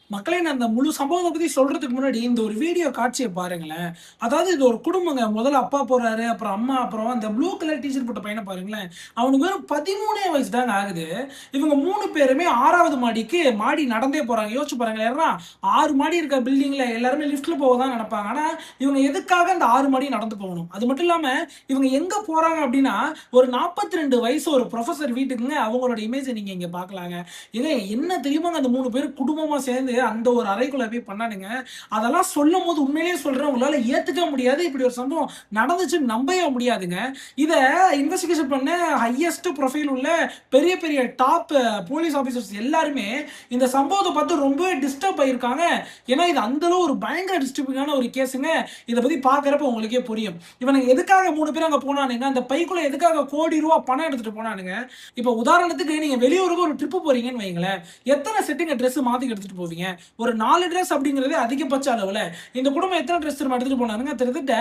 மக்களே நான் அந்த முழு சம்பவத்த பத்தி சொல்றதுக்கு முன்னாடி, இந்த ஒரு வீடியோ காட்சிய பாருங்களேன். அதாவது இது ஒரு குடும்பங்க. முதல்ல அப்பா போறாரு, அப்புறம் அம்மா, அப்புறம் அந்த ப்ளூ கலர் டீ ஷர்ட் போட்ட பையன பாருங்களேன். அவனுக்கு வெறும் 13 வயசு தாங்க ஆகுது. இவங்க 3 பேருமே 6வது மாடிக்கு மாடி நடந்தே போறாங்க. யோசிச்சு பாருங்களேன். ஏன்னா 6 மாடி இருக்க பில்டிங்ல எல்லாருமே லிஃப்ட்ல போக தான் நெனப்பாங்க. ஆனா, இவங்க எதுக்காக அந்த 6 மாடி நடந்து போகணும்? அது மட்டும் இல்லாம, இவங்க எங்க போறாங்க அப்டின்னா, ஒரு 42 வயசு ஒரு புரொஃபசர் வீட்டுக்குங்க. அவங்களோட இமேஜ நீங்க இங்க பார்க்கலாங்க. ஏங்க என்ன தெரியுமாங்க அந்த 3 பேரும் குடும்பமா சேர்ந்து அந்த ஒரு அறைக்குள்ள போய் பண்ணானுங்க. அதெல்லாம் சொல்லும்போது உண்மையிலேயே சொல்றேன், உங்களால ஏத்துக்கவே முடியாது. இப்படி ஒரு சம்பவம் நடந்துச்சுன்னு நம்பவே முடியாதுங்க. இத இன்வெஸ்டிகேஷன் பண்ண ஹையஸ்ட் ப்ரொஃபைல் உள்ள பெரிய பெரிய டாப் போலீஸ் ஆபீசர்ஸ் எல்லாருமே இந்த சம்பவத்த பார்த்து ரொம்பவே டிஸ்டர்ப் ஆயிருக்காங்க. ஏன்னா இது அந்த அளவு ஒரு பயங்கர டிஸ்டர்பிங்கான ஒரு கேஸுங்க. இத பத்தி பார்க்கறப்ப உங்களுக்கே புரியும். இவனுங்க எதுக்காக 3 பேர் அங்க போனானுங்க? அந்த பைக்குள்ள எதுக்காக ₹1,00,00,000 பணம் எடுத்துட்டு போனானுங்க? இப்ப உதாரணத்துக்கு நீங்க வெளியூருக்கு ஒரு ட்ரிப் போறீங்கன்னு வைங்களேன். எத்தன செட்டுங்க ட்ரெஸ் மாத்தி எடுத்துட்டு போவீங்க? ஒரு 4 ட்ரெஸ் அப்படிங்கிறது அதிகபட்ச அளவுல. இந்த குடும்பம் எத்தன ட்ரெஸ் தெரியுமா எடுத்துட்டு போனானுங்க? கிட்டத்தட்ட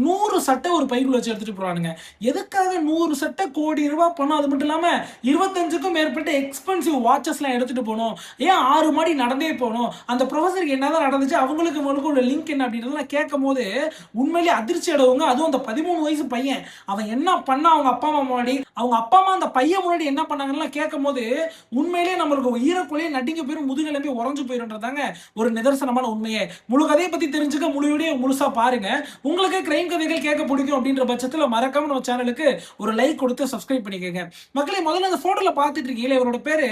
100 சட்டை ஒரு பைக்குள்ள வச்சு எடுத்துட்டு போறானுங்க. எதுக்காக 100 சட்டை ₹1,00,00,000 பணம்? அது மட்டும் இல்லாம 25க்கும் மேற்பட்ட எக்ஸ்பென்சிவ் வாட்சஸ்லாம் எடுத்துட்டு போணும். ஏன் 6 மாடி நடந்தே போணும்? அந்த ப்ரொஃபசருக்கு என்னதான் நடந்துச்சு? அவங்களுக்கு இவங்களுக்கும் உள்ள லிங்க் என்ன அப்படின்றதெல்லாம் கேட்கும்போது உண்மையிலேயே அதிர்ச்சி அடைவுங்க. அதுவும் அந்த 13 வயசு பையன். அவன் என்ன பண்ணா அவங்க அப்பா அம்மா முன்னாடி? அவங்க அப்பா அம்மா அந்த பையன் முன்னாடி என்ன பண்ணாங்கன்னு கேட்கும்போது உண்மையிலேயே நம்மளுக்கு ஈரக்குலையே நடுங்கி போயிரும், முதுகெலும்பி உறைஞ்சு போயிருன்றதாங்க ஒரு நிதர்சனமான உண்மையே. முழு கதையை பத்தி தெரிஞ்சுக்க முழு வீடியோ முழுசா பாருங்க. உங்களுக்கு கிரைம் கதைகள் கேட்க பிடிக்கும் அப்படின்ற பட்சத்துல மறக்காம நம்ம சேனலுக்கு ஒரு லைக் கொடுத்து சப்ஸ்கிரைப் பண்ணிக்கோங்க. மக்களே முதல்ல அந்த போட்டோல பார்த்துட்டு இருக்கீங்களே, இவரோட பேரு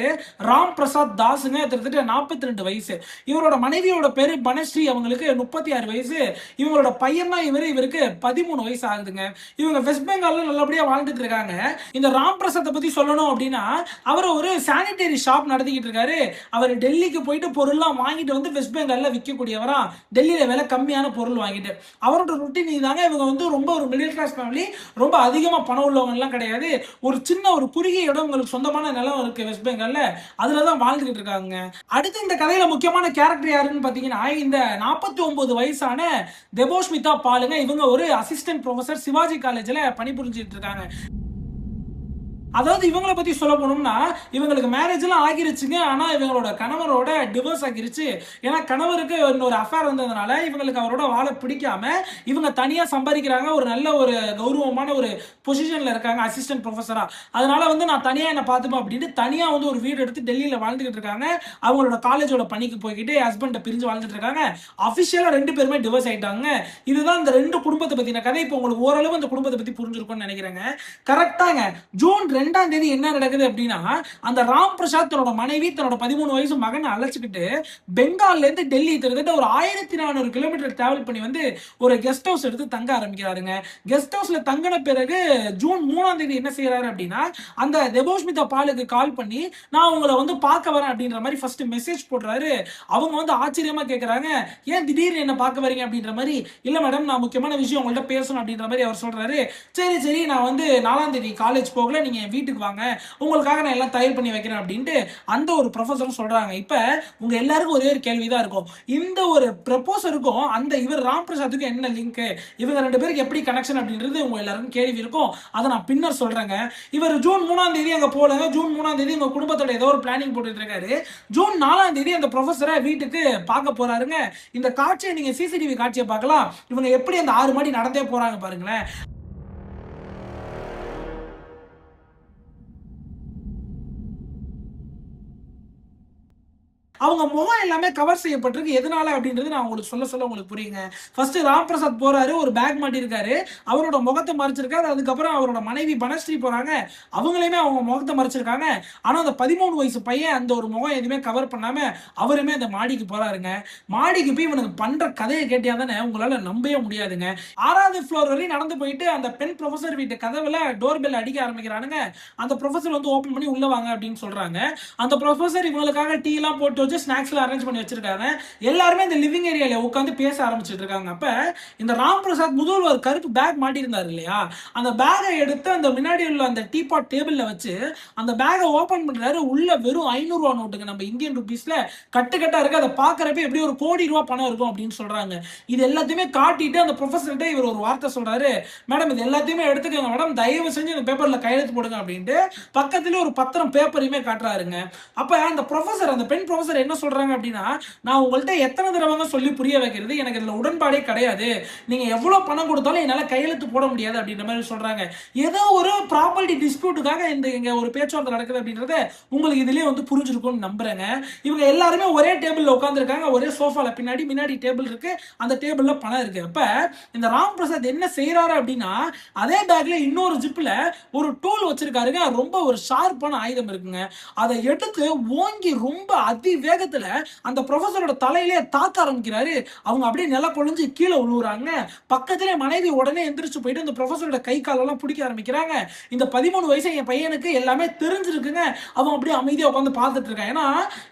ராம் பிரசாத் தாஸுங்க. கிட்டத்தட்ட 42 வயசு. இவரோட மனைவியோட பேரு பனஸ்ரீ. அவங்களுக்கு 36 வயசு. இவங்களோட பையன் தான் இவருக்கு 13 வயசு ஆகுதுங்க. இவங்க வெஸ்ட் பெங்கால்ல நல்லபடியா வாழ்ந்துட்டு இருக்காங்க. இந்த ராம் பிரசாத்தை பத்தி சொல்லணும் அப்படின்னா, அவர் ஒரு சானிட்டரி ஷாப் நடத்திக்கிட்டு இருக்காரு. அவர் டெல்லிக்கு போயிட்டு பொருள்லாம் வாங்கிட்டு வந்து வெஸ்ட் பெங்கால்ல விற்கக்கூடியவரா, டெல்லியில விலை கம்மியான பொருள் வாங்கிட்டு அவரோட ரொட்டீன் இதாங்க. இவங்க வந்து ரொம்ப ஒரு மிடில் கிளாஸ் ஃபேமிலி, ரொம்ப அதிகமா பணம் உள்ளவங்க எல்லாம் கிடையாது. ஒரு சின்ன ஒரு குறுகிய இடம், உங்களுக்கு சொந்தமான நிலம் இருக்கு வெஸ்ட் பெங்கால்ல, அதுல தான் வாழ்ந்துகிட்டு இருக்காங்க. அடுத்து இந்த கதையில முக்கியமான கேரக்டர் யாருன்னு பாத்தீங்கன்னா, இந்த 49 வயசான தெபோஷ்மிதா பாலுங்க. இவங்க ஒரு அசிஸ்டன்ட் ப்ரொஃபசர் சிவாஜி காலேஜ்ல பணிபுரிஞ்சிட்டு இருக்காங்க. அதாவது இவங்கள பத்தி சொல்ல போனோம்னா, இவங்களுக்கு மேரேஜ் எல்லாம் ஆகிருச்சுங்க. ஆனா இவங்களோட கணவரோட டிவோர்ஸ் ஆகிருச்சு. ஏன்னா கணவருக்கு இன்னொரு அஃபேர் வந்ததுனால இவங்களுக்கு அவரோட வாழ பிடிக்காம இவங்க தனியா சம்பாதிக்கிறாங்க. ஒரு நல்ல ஒரு கௌரவமான ஒரு பொசிஷன்ல இருக்காங்க அசிஸ்டன்ட் ப்ரொஃபஸரா. அதனால வந்து நான் தனியா என்ன பார்த்துப்பேன் அப்படின்ட்டு தனியா வந்து ஒரு வீடு எடுத்து டெல்லியில வாழ்ந்துகிட்டு இருக்காங்க. அவங்களோட காலேஜோட பணிக்கு போய்கிட்டு ஹஸ்பண்ட பிரிஞ்சு வாழ்ந்துட்டு இருக்காங்க. அபிஷியலா 2 பேருமே டிவோர்ஸ் ஆயிட்டாங்க. இதுதான் இந்த 2 குடும்பத்தை பத்தின கதை. இப்போ உங்களுக்கு ஓரளவு அந்த குடும்பத்தை பத்தி புரிஞ்சிருக்கும்னு நினைக்கிறேங்க. கரெக்டாங்க ஜூன் 2ஆம் தேதி என்ன நடக்குது அப்படின்னா, அந்த ராம் பிரசாத் தன்னோட மனைவி, தன்னோட 13 வயசு மகனை அழைச்சிக்கிட்டு பெங்கால்ல இருந்து டெல்லி கிட்டத்தட்ட ஒரு 1400 கிலோமீட்டர் டிராவல் பண்ணி வந்து ஒரு கெஸ்ட் ஹவுஸ் எடுத்து தங்க ஆரம்பிக்கிறாருங்க. கெஸ்ட் ஹவுஸ்ல தங்கின பிறகு ஜூன் 3ஆம் தேதி என்ன செய்யறாரு அப்படின்னா, அந்த தெபோஷ்மிதா பாலுக்கு கால் பண்ணி நான் உங்களை வந்து பார்க்க வரேன் அப்படின்ற மாதிரி ஃபர்ஸ்ட் மெசேஜ் போடுறாரு. அவங்க வந்து ஆச்சரியமா கேட்கறாங்க, ஏன் திடீர்னு என்ன பார்க்க வரீங்க அப்படின்ற மாதிரி. இல்ல மேடம், நான் முக்கியமான விஷயம் உங்கள்ட்ட பேசணும் அப்படின்ற மாதிரி அவர் சொல்றாரு. சரி சரி, நான் வந்து 4ஆம் தேதி காலேஜ் போகல, நீங்க வீட்டுக்கு வாங்க, உங்களுக்காக நான் எல்லாம் தயார் பண்ணி வைக்கிறேன் அப்படின்ட்டு அந்த ஒரு ப்ரொஃபஸரும் சொல்றாங்க. இப்ப உங்க எல்லாருக்கும் ஒரே ஒரு கேள்விதான் இருக்கும், இந்த ஒரு ப்ரொபோசருக்கும் அந்த இவர் ராம் பிரசாத்துக்கும் என்ன லிங்க், இவங்க 2 பேருக்கு எப்படி கனெக்ஷன் அப்படின்றது உங்க எல்லாருக்கும் கேள்வி இருக்கும். அதை நான் பின்னர் சொல்றேங்க. இவர் ஜூன் 3ஆம் தேதி அங்க போலங்க. ஜூன் 3ஆம் தேதி உங்க குடும்பத்தோட ஏதோ ஒரு பிளானிங் போட்டுட்டு இருக்காரு. ஜூன் 4ஆம் தேதி அந்த ப்ரொஃபஸரை வீட்டுக்கு பார்க்க போறாருங்க. இந்த காட்சியை நீங்க சிசிடிவி காட்சியை பார்க்கலாம். இவங்க எப்படி அந்த 6 மாடி நடந்தே போறாங்க பாருங்களேன். அவங்க முகம் எல்லாமே கவர் செய்யப்பட்டிருக்கு. எதனால அப்படின்றது நான் உங்களுக்கு சொல்ல உங்களுக்கு புரியுங்க. ஃபர்ஸ்ட் ராம் பிரசாத் போறாரு, ஒரு பேக் மாட்டிருக்காரு, அவரோட முகத்தை மறைச்சிருக்காரு. அதுக்கப்புறம் அவரோட மனைவி பனஸ்ரீ போறாங்க, அவங்களையுமே அவங்க முகத்தை மறைச்சிருக்காங்க. ஆனா அந்த 13 வயசு பையன் அந்த ஒரு முகம் எதுவுமே கவர் பண்ணாம அவருமே அந்த மாடிக்கு போறாருங்க. மாடிக்கு போய் இவனுக்கு பண்ற கதையை கேட்டியா தானே உங்களால நம்பவே முடியாதுங்க. 6வது ஃப்ளோர் வரையும் நடந்து போயிட்டு அந்த பெண் ப்ரொஃபசர் வீட்டு கதவுல டோர் பெல் அடிக்க ஆரம்பிக்கிறானுங்க. அந்த ப்ரொஃபசர் வந்து ஓபன் பண்ணி உள்ள வாங்க அப்படின்னு சொல்றாங்க. அந்த ப்ரொஃபசர் இவங்களுக்காக டீ எல்லாம் போட்டு ஸ்நாக்ஸ்ல அரேஞ்ச் பண்ணி வச்சிருக்காங்க. எல்லாருமே இந்த லிவிங் ஏரியால உட்கார்ந்து பேச ஆரம்பிச்சிட்டு இருக்காங்க. அப்ப இந்த ராம் பிரசாத் முதல் ஒரு கருப்பு பேக் மாட்டி இருந்தாரு இல்லையா, அந்த பேக்கை எடுத்து அந்த முன்னாடி உள்ள அந்த டீ பாட் டேபிள்ல வச்சு அந்த பேக்கை ஓபன் பண்றாரு. உள்ள வெறும் ₹500 நோட்டுங்க, நம்ம இந்தியன் ருபீஸ்ல கட்டுக்கட்டா இருக்கு. அதை பாக்குறப்ப எப்படி ஒரு ₹1,00,00,000 பணம் இருக்கும் அப்படின்னு சொல்றாங்க. இது எல்லாத்தையுமே காட்டிட்டு அந்த ப்ரொஃபசர்கிட்ட இவர் ஒரு வார்த்தை சொல்றாரு, மேடம் இது எல்லாத்தையுமே எடுத்துக்கோங்க மேடம், தயவு செஞ்சு இந்த பேப்பர்ல கையெழுத்து போடுங்க அப்படின்ட்டு பக்கத்துல ஒரு பத்திரம் பேப்பரையுமே காட்டுறாருங்க. அப்ப அந்த ப்ரொஃபசர், அந்த பெண் ப்ரொஃபசர் ப்ரொஃபசர் என்ன சொல்றாங்க அப்படின்னா, நான் உங்கள்ட்ட எத்தனை தடவைங்க சொல்லி புரிய வைக்கிறது, எனக்கு இதுல உடன்பாடே கிடையாது, நீங்க எவ்வளவு பணம் கொடுத்தாலும் என்னால கையெழுத்து போட முடியாது அப்படின்ற மாதிரி சொல்றாங்க. ஏதோ ஒரு ப்ராப்பர்ட்டி டிஸ்பியூட்டுக்காக இங்க ஒரு பேச்சுவார்த்தை நடக்குது அப்படின்றத உங்களுக்கு இதுலயே வந்து புரிஞ்சிருக்கும்னு நம்புறேங்க. இவங்க எல்லாருமே ஒரே டேபிள்ல உட்கார்ந்திருக்காங்க, ஒரே சோஃபால முன்னாடி டேபிள் இருக்கு, அந்த டேபிள்ல பணம் இருக்கு. அப்ப இந்த ராம் பிரசாத் என்ன செய்யறாரு அப்படின்னா, அதே பேக்ல இன்னொரு ஜிப்ல ஒரு டூல் வச்சிருக்காருங்க, ரொம்ப ஒரு ஷார்ப்பான ஆயுதம் இருக்குங்க. அதை எடுத்து ஓங்கி ரொம்ப அதி வேகத்துல அந்த ப்ரொஃபசரோட தலையிலே தாக்க ஆரம்பிக்கிறாரு. அவங்க அப்படியே நில கொழிஞ்சு கீழே விழுவுறாங்க. பக்கத்திலே மனைவி உடனே எந்திரிச்சு போயிட்டு இந்த ப்ரொஃபசரோட கை காலெல்லாம் பிடிக்க ஆரம்பிக்கிறாங்க. இந்த 13 வயசு என் பையனுக்கு எல்லாமே தெரிஞ்சிருக்குங்க. அவன் அப்படியே அமைதியா உட்காந்து பார்த்துட்டு இருக்கான். ஏன்னா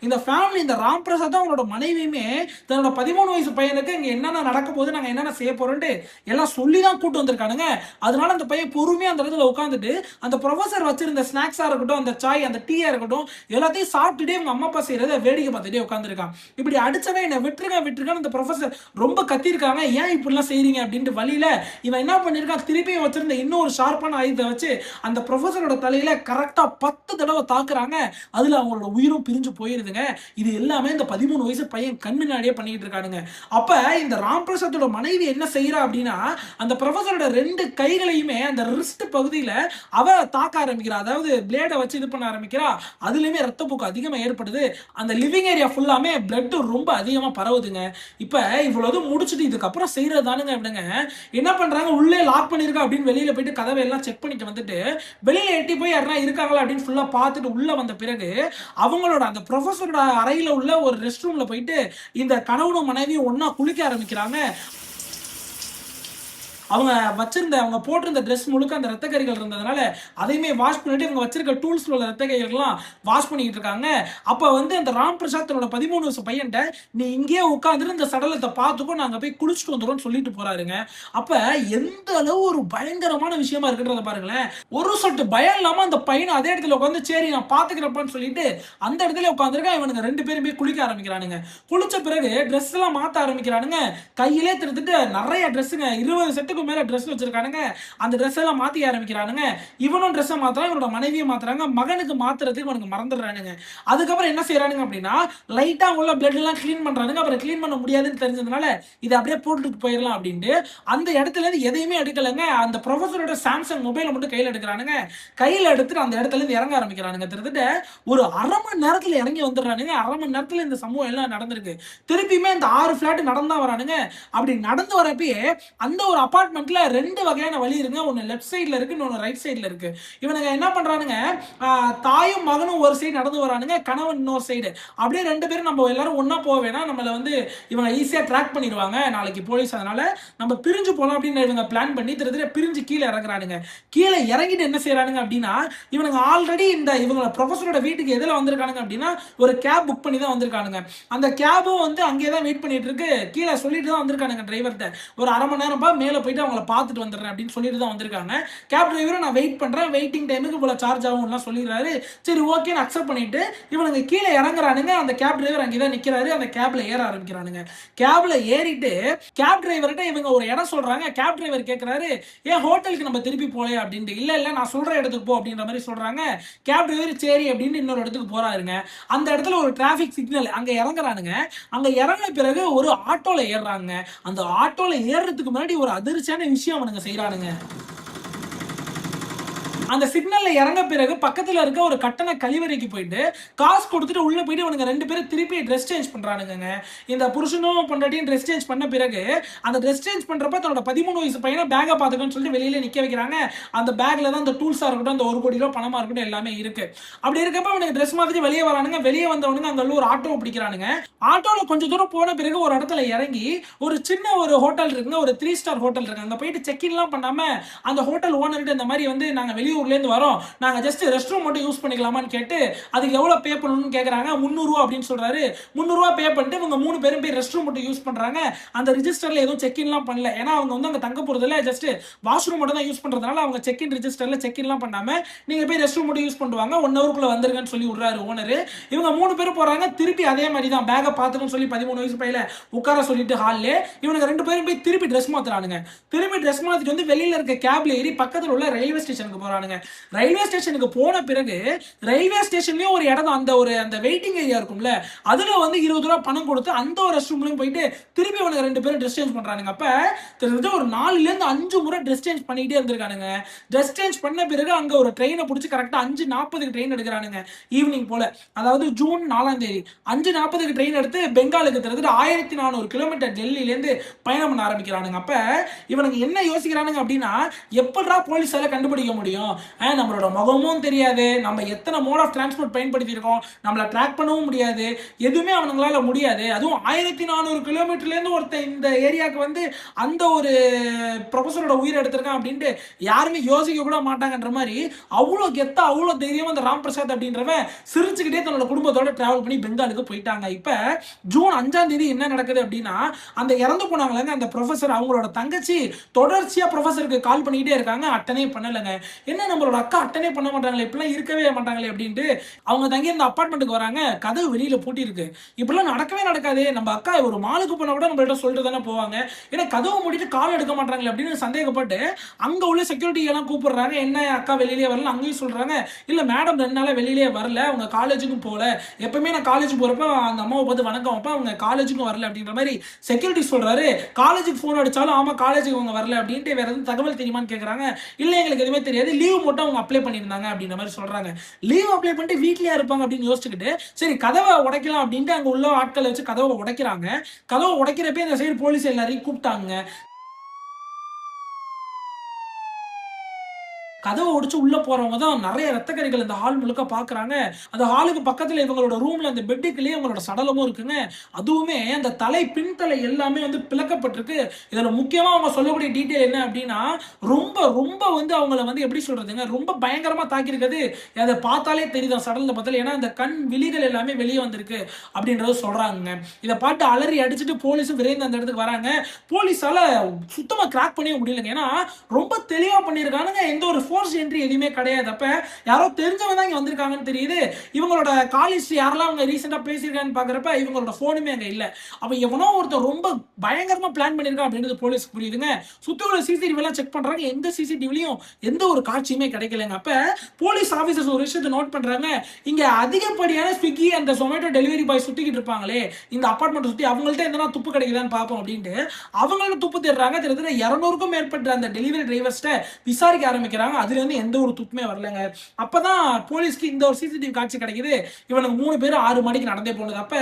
இந்த ஃபேமிலி, இந்த ராம் பிரசாத் அவங்களோட மனைவியுமே தன்னோட 13 வயசு பையனுக்கு இங்க என்னென்ன நடக்க போகுது, நாங்க என்னென்ன செய்ய போறோம்னு எல்லாம் சொல்லி தான் கூட்டு வந்திருக்கானுங்க. அதனால அந்த பையன் பொறுமையா அந்த இடத்துல உட்காந்துட்டு அந்த ப்ரொஃபசர் வச்சிருந்த ஸ்நாக்ஸா இருக்கட்டும், அந்த சாய், அந்த டீயா இருக்கட்டும், எல்லாத்தையும் சாப்பிட்டுட்டே அவங்க அம்மா அப்பா செய்யறத வேடிக்கை பார்த்துட்டே உட்காந்துருக்கான். இப்படி அடிச்சவன் என்ன விட்டுருங்க விட்டுருக்கான்னு அந்த ப்ரொஃபசர் ரொம்ப கத்திருக்காங்க. ஏன் இப்படிலாம் செய்றீங்க அப்படின்ட்டு வழியில இவன் என்ன பண்ணிருக்கான், திருப்பியும் வச்சிருந்த இன்னொரு ஷார்ப்பான ஆயுதத்தை வச்சு அந்த ப்ரொஃபசரோட தலையில கரெக்டா 10 தடவை தாக்குறாங்க. அதுல அவங்களோட உயிரும் பிரிஞ்சு போயிருதுங்க. இது எல்லாமே இந்த 13 வயசு பையன் கண் முன்னாடியே பண்ணிட்டு இருக்கானுங்க. அப்ப இந்த ராம் பிரசாத்தோட மனைவி என்ன செய்யறா அப்படின்னா, அந்த ப்ரொஃபசரோட 2 கைகளையுமே அந்த ரிஸ்ட் பகுதியில அவ தாக்க ஆரம்பிக்கிறா. அதாவது பிளேட வச்சு இது பண்ண ஆரம்பிக்கிறா. அதுலயுமே ரத்தப்போக்கு அதிகமா ஏற்படுது. அந்த லிவிங் ஏரியா ஃபுல்லாமே பிளட் ரொம்ப அதிகமா பரவுதுங்க. இப்ப இவ்வளவு முடிச்சுட்டு இதுக்கப்புறம் செய்யறதானுங்க இவனுங்க என்ன பண்றாங்க, உள்ளே லாக் பண்ணிருக்கா அப்படின்னு வெளியில போயிட்டு கதவை எல்லாம் செக் பண்ணிட்டு வந்துட்டு வெளியில எட்டி போய் யாரா இருக்காங்களா அப்படின்னு ஃபுல்லா பார்த்துட்டு உள்ள வந்த பிறகு அவங்களோட அந்த ப்ரொஃபசரோட அறையில உள்ள ஒரு ரெஸ்ட் ரூம்ல போயிட்டு இந்த கணவனும் மனைவியும் ஒன்னா குளிக்க ஆரம்பிக்கிறாங்க. அவங்க அவங்க போட்டிருந்த ட்ரெஸ் முழுக்க அந்த ரத்த கரிகள் இருந்ததுனால அதையுமே வாஷ் பண்ணிட்டு இவங்க வச்சிருக்க டூல்ஸ்ல உள்ள ரத்த கைகள்லாம் வாஷ் பண்ணிட்டு இருக்காங்க. அப்ப வந்து அந்த ராம் பிரசாத் தன்னோட 13 வயசு பையன்ட்ட, நீ இங்கேயே உட்காந்துட்டு இந்த சடலத்தை பார்த்துக்கோ, நாங்க போய் குளிச்சுட்டு வந்துடும் சொல்லிட்டு போறாருங்க. அப்ப எந்த அளவு ஒரு பயங்கரமான விஷயமா இருக்குன்றத பாருங்களேன். ஒரு சொட்டு பயம் இல்லாம அந்த பையன் அதே இடத்துல உட்காந்து சரி நான் பாத்துக்கிறப்பான்னு சொல்லிட்டு அந்த இடத்துல உட்காந்துருக்கா. இவனுங்க 2 பேரும் போய் குளிக்க ஆரம்பிக்கிறானுங்க. குளிச்ச பிறகு ட்ரெஸ் எல்லாம் மாத்த ஆரம்பிக்கிறானுங்க. கையிலே திருத்துட்டு நிறைய ட்ரெஸ்ஸுங்க, 20 செட்டு மேல ட்ரெஸ் வச்சிருக்கானுங்க. அந்த ட்ரெஸ் எல்லாம் மாத்தி ஆரம்பிக்கிறானுங்க. இவனும் ட்ரெஸ் மாத்துறான், இவனோட மனைவியை மாத்துறாங்க. மகனுக்கு மாத்துறதுக்கு இவனுக்கு மறந்துடுறானுங்க. அதுக்கப்புறம் என்ன செய்யறானுங்க அப்படின்னா, லைட்டா உள்ள பிளட் எல்லாம் க்ளீன் பண்றானுங்க. அப்புறம் க்ளீன் பண்ண முடியாதுன்னு தெரிஞ்சதுனால இதை அப்படியே போட்டுட்டு போயிடலாம் அப்படின்ட்டு அந்த இடத்துல இருந்து எதையுமே எடுக்கலங்க. அந்த ப்ரொஃபசரோட சாம்சங் மொபைலை மட்டும் கையில எடுக்கிறானுங்க. கையில எடுத்துட்டு அந்த இடத்துல இருந்து இறங்க ஆரம்பிக்கிறானுங்க. திருத்திட்டு ஒரு அரை மணி நேரத்துல இறங்கி வந்துடுறானுங்க. அரை மணி நேரத்துல இந்த சம்பவம் எல்லாம் நடந்திருக்கு. திருப்பியுமே இந்த 6 பிளாட் நடந்தா வரானுங்க. அப்படி நடந்து வரப்பயே அந்த ஒரு அபார்ட்மெண்ட்ல 2 வகையான வழி இருக்கு. ஒன்னு லெஃப்ட் சைடுல இருக்கு, இன்னொன்னு ரைட் சைடுல இருக்கு. இவனுங்க என்ன பண்றானுங்க, தாயும் மகனும் ஒரு சைடு நடந்து வரானுங்க, கணவன் இன்னொரு சைடு. அப்படியே 2 பேரும் நம்ம எல்லாரும் ஒன்னா போக வேணாம், நம்மள வந்து இவங்க ஈஸியா ட்ராக் பண்ணிடுவாங்க நாளைக்கு போலீஸ், அதனால நம்ம பிரிஞ்சு போலாம் அப்படின்னு இவங்க பிளான் பண்ணி திருத்திர பிரிஞ்சு கீழே இறங்குறானுங்க. கீழே இறங்கிட்டு என்ன செய்யறானுங்க அப்படின்னா, இவனுங்க ஆல்ரெடி இந்த இவங்களோட ப்ரொஃபஸரோட வீட்டுக்கு எதில் வந்திருக்கானுங்க அப்படின்னா ஒரு கேப் புக் பண்ணி தான் வந்திருக்கானுங்க. அந்த கேபும் வந்து அங்கேயே தான் வெயிட் பண்ணிட்டு இருக்கு. கீழே சொல்லிட்டு தான் வந்திருக்கானுங்க டிரைவர்கிட்ட, ஒரு அரை மணி நேரம் மேலே போயிட்டு அவங்கள பார்த்துட்டு வந்துடுறேன் அப்படின்னு சொல்லிட்டு தான் வந்திருக்காங்க. கேப் டிரைவரும் நான் வெயிட் பண்றேன், வெயிட்டிங் டைமுக்கு இவ்வளவு சார்ஜ் ஆகும்லாம் சொல்லிடுறாரு. சரி ஓகேன்னு அக்செப்ட் பண்ணிட்டு இவனுங்க கீழே இறங்குறானுங்க. அந்த கேப் டிரைவர் அங்கேதான் நிக்கிறாரு. அந்த கேப்ல ஏற ஆரம்பிக்கிறானுங்க. கேப்ல ஏறிட்டு கேப் டிரைவர்கிட்ட இவங்க ஒரு இடம் சொல்றாங்க. கேப் டிரைவர் கேட்கிறாரு, ஏன் ஹோட்டலுக்கு நம்ம திருப்பி போல அப்படின்ட்டு. இல்ல இல்ல நான் சொல்ற இடத்துக்கு போ அப்படின்ற மாதிரி சொல்றாங்க. கேப் டிரைவர் சரி அப்படின்னு இன்னொரு இடத்துக்கு போறாருங்க. அந்த இடத்துல ஒரு டிராபிக் சிக்னல், அங்க இறங்குறானுங்க. அங்க இறங்கின பிறகு ஒரு ஆட்டோல ஏறுறாங்க. அந்த ஆட்டோல ஏறுறதுக்கு முன்னாடி ஒரு அதிர்ச்சியான விஷயம் அவனுங்க செய்யறானுங்க. அந்த சிக்னல்ல இறங்க பிறகு பக்கத்துல இருக்க ஒரு கட்டண கழிவறைக்கு போயிட்டு காசு கொடுத்துட்டு உள்ள போயிட்டு இவனுங்க 2 பேரும் திருப்பி ட்ரெஸ் சேஞ்ச் பண்றானுங்க. இந்த புருஷனும் பொண்டாட்டியும் ட்ரெஸ் சேஞ்ச் பண்ண பிறகு அந்த ட்ரெஸ் சேஞ்ச் பண்றப்ப தன்னோட 13 வயசு பையனை பேக்கை பாத்துக்கன்னு சொல்லிட்டு வெளியில நிக்க வைக்கிறாங்க. அந்த பேக்ல தான் அந்த டூல்ஸா இருக்கட்டும், அந்த 1 கோடி ரூபாய் பணமா இருக்கட்டும் எல்லாமே இருக்கு. அப்படி இருக்கப்ப அவனுக்கு ட்ரெஸ் மாதிரி வெளியே வரானுங்க. வெளியே வந்தவனுங்க அங்க ஒரு ஆட்டோ பிடிக்கிறானுங்க. ஆட்டோல கொஞ்சம் தூரம் போன பிறகு ஒரு இடத்துல இறங்கி ஒரு சின்ன ஒரு ஹோட்டல் இருக்குங்க, ஒரு 3 ஸ்டார் ஹோட்டல் இருக்கு. அங்க போயிட்டு செக் இன்லாம் பண்ணாம அந்த ஹோட்டல் ஓனர்கிட்ட இந்த மாதிரி வந்து நாங்க வெளியூர்ல இருந்து வரோம், நாங்க ஜஸ்ட் ரெஸ்ட் ரூம் மட்டும் யூஸ் பண்ணிக்கலாமான்னு கேட்டு அதுக்கு எவ்வளவு பே பண்ணணும்னு கேக்குறாங்க. 300 ரூபாய் அப்படின்னு சொல்றாரு. 300 ரூபாய் பே பண்ணிட்டு இவங்க 3 பேரும் போய் ரெஸ்ட் ரூம் மட்டும் யூஸ் பண்றாங்க. அந்த ரிஜிஸ்டர்ல எதுவும் செக் இன்லாம் பண்ணல. ஏன்னா அவங்க வந்து அங்க தங்க போறதுல ஜஸ்ட் வாஷ்ரூம் மட்டும் தான் யூஸ் பண்றதுனால அவங்க செக் இன் ரிஜிஸ்டர்ல செக் இன்லாம் பண்ணாம நீங்க போய் ரெஸ்ட் ரூம் மட்டும் யூஸ் பண்ணுவாங்க, 1 ஹவருக்குள்ள வந்துருங்கன்னு சொல்லி விடுறாரு ஓனர். இவங்க 3 பேரும் போறாங்க. திருப்பி அதே மாதிரி தான் பேக்கை பாத்துக்கன்னு சொல்லி 13 வயசு பையில உட்கார சொல்லிட்டு ஹால்ல இவங்க 2 பேரும் போய் திருப்பி ட்ரெஸ் மாத்துறானுங்க. திருப்பி ட்ரெஸ் மாத்திட்டு வந்து வெளியில இருக்க கேப்ல ஏறி பக்கத்துல உள்ள ரயில்வே ஸ்டேஷனுக்கு போறானுங்க. இருக்கானுங்க. ரயில்வே ஸ்டேஷனுக்கு போன பிறகு ரயில்வே ஸ்டேஷன்லயும் ஒரு இடம் அந்த வெயிட்டிங் ஏரியா இருக்கும்ல, அதுல வந்து ₹20 பணம் கொடுத்து அந்த ஒரு ரெஸ்ட் ரூம்லயும் போயிட்டு திருப்பி அவனுங்க 2 பேரும் ட்ரெஸ் சேஞ்ச் பண்றானுங்க. அப்ப கிட்டத்தட்ட ஒரு 4ல இருந்து 5 முறை ட்ரெஸ் சேஞ்ச் பண்ணிட்டே இருந்திருக்கானுங்க. ட்ரெஸ் சேஞ்ச் பண்ண பிறகு அங்க ஒரு ட்ரெயினை பிடிச்சி கரெக்டா 5:40க்கு ட்ரெயின் எடுக்கிறானுங்க ஈவினிங் போல. அதாவது ஜூன் 4ஆம் தேதி 5:40க்கு ட்ரெயின் எடுத்து பெங்காலுக்கு கிட்டத்தட்ட 1400 கிலோமீட்டர் டெல்லியில இருந்து பயணம் பண்ண ஆரம்பிக்கிறானுங்க. அப்ப இவனுங்க என்ன யோசிக்கிறானுங்க அப்படின்னா, எப்படிடா போலீஸால கண்டுபிடிக்க முடியும்? நம்மளோட முகமும் தெரியாது, நம்ம எத்தனை மோட் ஆஃப் டிரான்ஸ்போர்ட் பயன்படுத்தி இருக்கோம், நம்மள ட்ராக் பண்ணவும் முடியாது, எதுவுமே அவனுங்களால முடியாது. அதுவும் 1400 கிலோமீட்டர்ல இருந்து ஒருத்தன் இந்த ஏரியாவுக்கு வந்து அந்த ஒரு ப்ரொஃபஸரோட உயிரை எடுத்திருக்கான் அப்படின்ட்டு யாருமே யோசிக்க கூட மாட்டாங்கன்ற மாதிரி அவ்வளோ கெத்தா அவ்வளோ தைரியம் அந்த ராம் பிரசாத் அப்படின்றவன் சிரிச்சுக்கிட்டே தன்னோட குடும்பத்தோட டிராவல் பண்ணி பெங்காலுக்கு போயிட்டாங்க. இப்ப ஜூன் 5ஆம் தேதி என்ன நடக்குது அப்படின்னா, அந்த இறந்து போனாங்களங்க அந்த ப்ரொஃபஸர், அவங்களோட தங்கச்சி தொடர்ச்சியா ப்ரொஃபஸருக்கு கால் பண்ணிக்கிட்டே இருக்காங்க, அட்டனே பண்ணலங்க. என்ன நம்மளோட அக்கா அட்டனே பண்ண மாட்டாங்களே, இப்படிலாம் இருக்கவே மாட்டாங்களே அப்படின்ட்டு அவங்க தங்கி இந்த அப்பார்ட்மெண்ட்டுக்கு வராங்க. கதவு வெளியில பூட்டி இருக்கு. இப்படிலாம் நடக்கவே நடக்காது, நம்ம அக்கா ஒரு மாலுக்கு போனா கூட நம்மள்ட்ட சொல்லிட்டு தானே போவாங்க, ஏன்னா கதவை மூடிட்டு கால் எடுக்க மாட்டாங்களே அப்படின்னு சந்தேகப்பட்டு அங்க உள்ள செக்யூரிட்டி எல்லாம் கூப்பிடுறாங்க. என்ன அக்கா வெளியிலே வரல? அங்கேயும் சொல்றாங்க, இல்ல மேடம் 2 நாளா வெளியிலே வரல, அவங்க காலேஜுக்கும் போல, எப்பவுமே நான் காலேஜ் போறப்ப அந்த அம்மாவை பார்த்து வணக்கம் வைப்பேன், அவங்க காலேஜுக்கும் வரல அப்படின்ற மாதிரி செக்யூரிட்டி சொல்றாரு. காலேஜுக்கு போன் அடிச்சாலும் ஆமா காலேஜுக்கு அவங்க வரல அப்படின்ட்டு வேற எதுவும் தகவல் தெரியுமான்னு கேட்கறாங்க. இல்ல எங்களுக்கு எதுவுமே தெரியாது, லீவ் மட்டும் அவங்க அப்ளை பண்ணியிருந்தாங்க அப்படின்ற மாதிரி சொல்றாங்க. லீவ் அப்ளை பண்ணிட்டு வீட்லயே இருப்பாங்க அப்படின்னு யோசிச்சுக்கிட்டு சரி கதவை உடைக்கலாம் அப்படின்ட்டு அங்க உள்ள ஆட்களை வச்சு கதவை உடைக்கிறாங்க. கதவை உடைக்கிறப்ப இந்த சைடு போலீஸ் எல்லாரையும் கூப்பிட்டாங்க. கதவை உடைச்சு உள்ள போறவங்க தான் நிறைய ரத்தக்கரைகள் இந்த ஹால் முழுக்க பாக்குறாங்க. அந்த ஹாலுக்கு பக்கத்துல இவங்களோட ரூம்ல அந்த பெட்டுக்குள்ளேயே அவங்களோட சடலமும் இருக்குங்க. அதுவுமே அந்த தலை பின்தலை எல்லாமே வந்து பிளக்கப்பட்டிருக்கு. இதுல முக்கியமா அவங்க சொல்லக்கூடிய டீடைல் என்ன அப்படின்னா, ரொம்ப ரொம்ப வந்து அவங்கள வந்து எப்படி சொல்றதுங்க, ரொம்ப பயங்கரமா தாக்கியிருக்குது. அதை பார்த்தாலே தெரியுது சடலத்தை பார்த்தாலே, ஏன்னா அந்த கண் விழிகள் எல்லாமே வெளியே வந்திருக்கு அப்படின்றது சொல்றாங்க. இதை பார்த்து அலறி அடிச்சுட்டு போலீஸும் விரைந்து அந்த இடத்துக்கு வராங்க. போலீஸால சுத்தமா கிராக் பண்ணவே முடியலங்க, ஏன்னா ரொம்ப தெளிவா பண்ணியிருக்கானுங்க, எந்த ஒரு ஃபோர்ஸ் என்ட்ரி எதுவுமே கிடையாது. அப்ப யாரோ தெரிஞ்சவங்க தான் இங்க வந்திருக்காங்கன்னு தெரியுது. இவங்களோட கால் ஹிஸ்டரி யாரெல்லாம் அவங்க ரீசெண்டா பேசியிருக்கான்னு பாக்குறப்ப இவங்களோட போனுமே அங்க இல்ல. அப்ப எவனோ ஒருத்தர் ரொம்ப பயங்கரமா பிளான் பண்ணிருக்கான் அப்படின்றது போலீஸ்க்கு புரியுதுங்க. சுத்தி உள்ள சிசிடிவி எல்லாம் செக் பண்றாங்க, எந்த சிசிடிவிலையும் எந்த ஒரு காட்சியுமே கிடைக்கலங்க. அப்ப போலீஸ் ஆபீசர்ஸ் ஒரு விஷயத்தை நோட் பண்றாங்க, இங்க அதிகப்படியான ஸ்விக்கி அந்த ஜொமேட்டோ டெலிவரி பாய் சுத்திக்கிட்டு இருப்பாங்களே இந்த அபார்ட்மெண்ட் சுத்தி, அவங்கள்ட்ட எதனா துப்பு கிடைக்குதான்னு பார்ப்போம் அப்படின்ட்டு அவங்களுக்கு துப்பு தேடுறாங்க. கிட்டத்தட்ட 200க்கும் மேற்பட்ட அந்த டெலிவரி டிரைவர்ஸ்ட விசாரிக்க ஆரம்பிக்கிறாங்க. அதுல இருந்து எந்த ஒரு துப்புமே வரலங்க. அப்பதான் போலீஸ்க்கு இந்த ஒரு சிசிடிவி காட்சி கிடைக்குது. இவனுக்கு 3 பேர் 6 மணிக்கு நடந்தே போனது. அப்ப